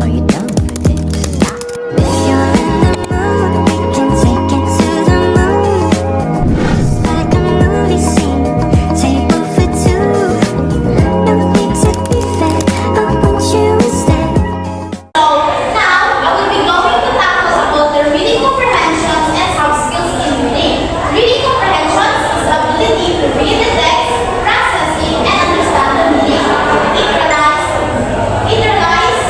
Are you down for this? If you're in the mood, we can take it to the moon. Just like a movie scene, table for two. No need to be fed, I want you instead. So now I will be going to tackle about the reading comprehensions and soft skills in reading. Reading comprehensions is the ability to read the text, processing, and understand the meaning. It relies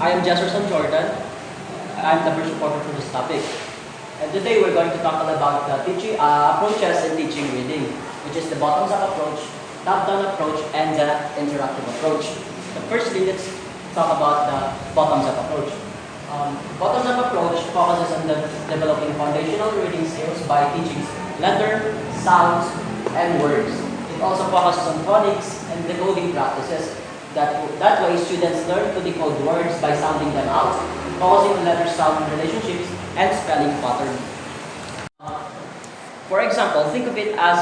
I am Jefferson Jordan. I'm the first reporter for this topic. And today we're going to talk about the teaching approaches in teaching reading, which is the bottoms-up approach, top-down approach, and the interactive approach. But firstly, let's talk about the bottoms-up approach. Bottoms-up approach focuses on developing foundational reading skills by teaching letter, sounds, and words. It also focuses on phonics and decoding practices. That way, students learn to decode words by sounding them out, focusing on letter-sound relationships and spelling patterns. For example, think of it as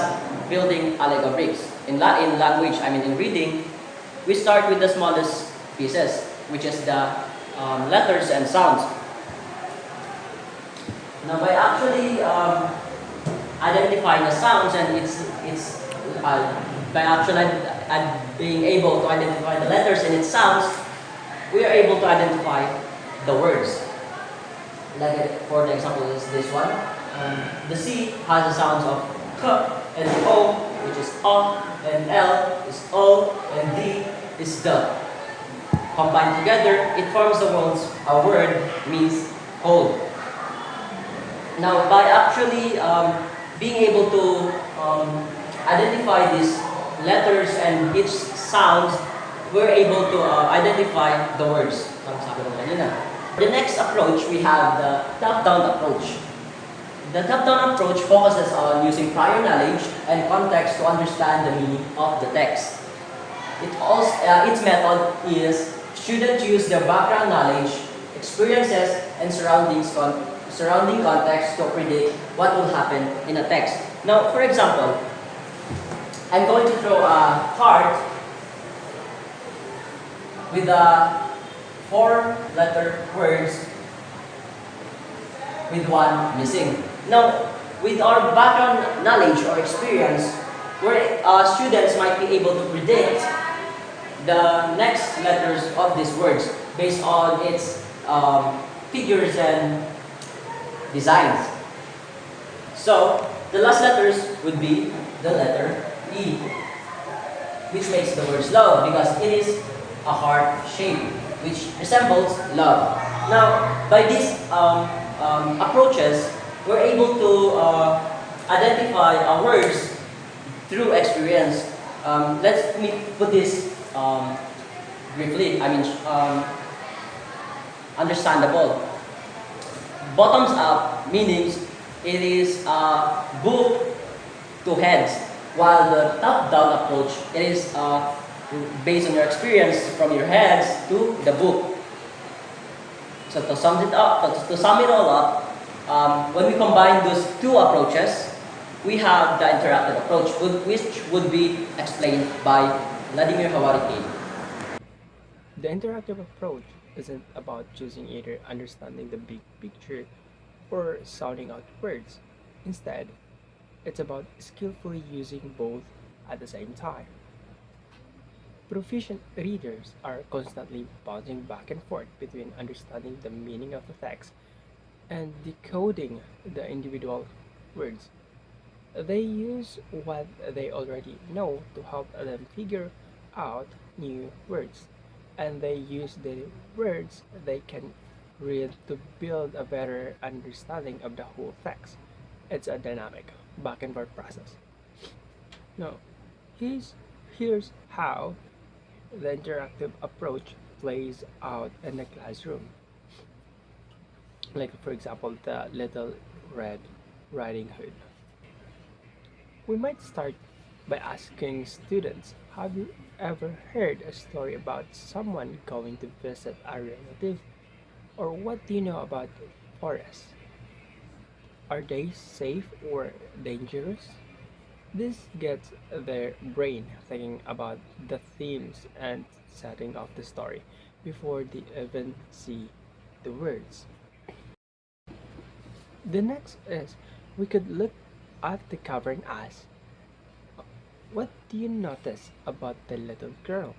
building a Lego bricks. In language, in reading, we start with the smallest pieces, which is the letters and sounds. Now, by actually identifying the sounds and by actually being able to identify the letters and its sounds, we are able to identify the words. Like for the example is this one. The C has the sounds of K and O, which is O, and L is O, and D is D. Combined together, it forms a word means hold. Now, by actually being able to identify these letters and each sounds, we're able to identify the words. The next approach, we have the top-down approach. The top-down approach focuses on using prior knowledge and context to understand the meaning of the text. Its method is students use their background knowledge, experiences, and surrounding context to predict what will happen in a text. Now, for example, I'm going to throw a heart with a 4-letter words with one missing. Now, with our background knowledge or experience, students might be able to predict the next letters of these words based on its figures and designs. So, the last letters would be the letter E, which makes the words love because it is a heart shape, which resembles love. Now, by these approaches, we're able to identify words through experience. Let me put this briefly, understandable. Bottoms up means it is book to heads, while the top down approach it is based on your experience from your heads to the book. So to sum it all up, when we combine those two approaches, we have the interactive approach, which would be explained by Vladimir Hawariki. The interactive approach isn't about choosing either understanding the big picture or sounding out words. Instead, it's about skillfully using both at the same time. Proficient readers are constantly bouncing back and forth between understanding the meaning of the text and decoding the individual words. They use what they already know to help them figure out new words, and they use the words they can read to build a better understanding of the whole text. It's a dynamic back and forth process. Now, here's how the interactive approach plays out in the classroom. Like, for example, the Little Red Riding Hood. We might start by asking students, have you ever heard a story about someone going to visit a relative? Or what do you know about forests? Are they safe or dangerous? This gets their brain thinking about the themes and setting of the story before they even see the words. The next is we could look at the cover and ask, what do you notice about the little girl?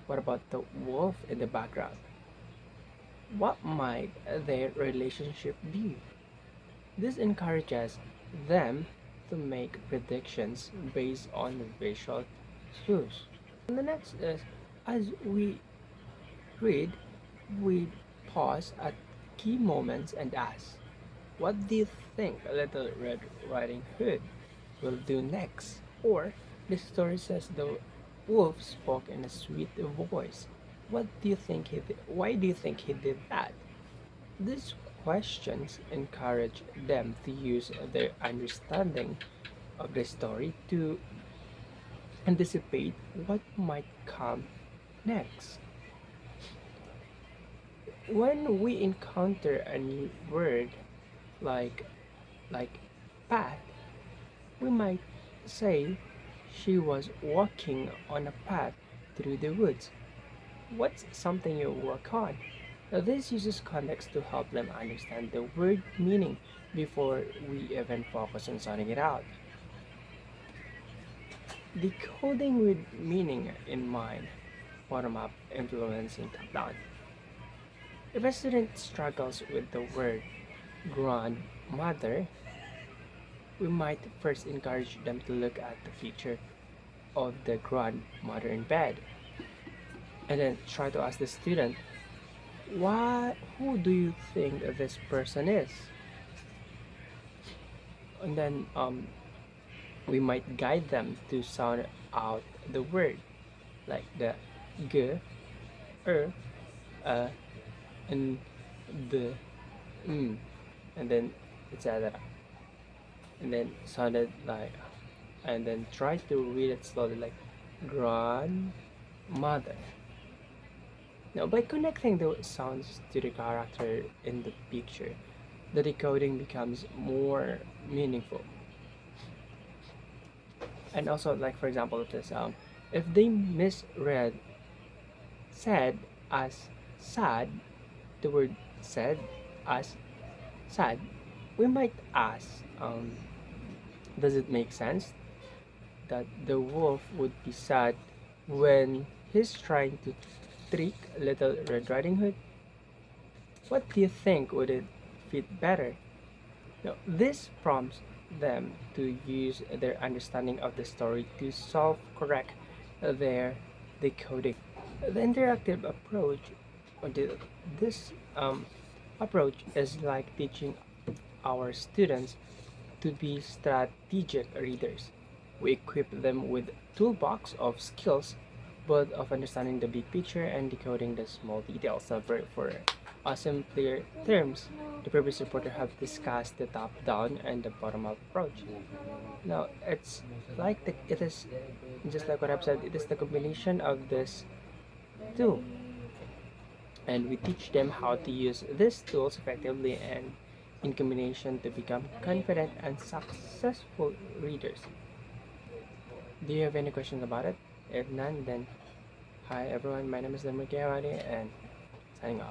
What about the wolf in the background? What might their relationship be? This encourages them to make predictions based on the visual cues. And the next is, as we read, we pause at key moments and ask, what do you think Little Red Riding Hood will do next? Or the story says the wolf spoke in a sweet voice. What do you think he did? Why do you think he did that? These questions encourage them to use their understanding of the story to anticipate what might come next. When we encounter a new word like like path, we might say she was walking on a path through the woods. What's something you work on? Now, this uses context to help them understand the word meaning before we even focus on sounding it out. Decoding with meaning in mind, bottom up influencing top down. If a student struggles with the word grandmother, we might first encourage them to look at the picture of the grandmother in bed and then try to ask the student, who do you think this person is? And then we might guide them to sound out the word like the g, uh, and the and then etc. And then sounded like, and then try to read it slowly like grandmother. Now, by connecting the sounds to the character in the picture, the decoding becomes more meaningful. And also, like for example, if they misread said as sad, the word said as sad, we might ask, does it make sense that the wolf would be sad when he's trying to trick Little Red Riding Hood? What do you think would it fit better? Now, this prompts them to use their understanding of the story to self correct their decoding. The interactive approach, or this approach, is like teaching our students to be strategic readers. We equip them with toolbox of skills, both of understanding the big picture and decoding the small details. So for simpler terms, the previous reporter have discussed the top-down and the bottom-up approach. Now, it's like it is just like what I've said. It is the combination of this two, and we teach them how to use these tools effectively and in combination to become confident and successful readers. Do you have any questions about it? If none, then hi everyone, my name is Lemur Kiawari and signing off.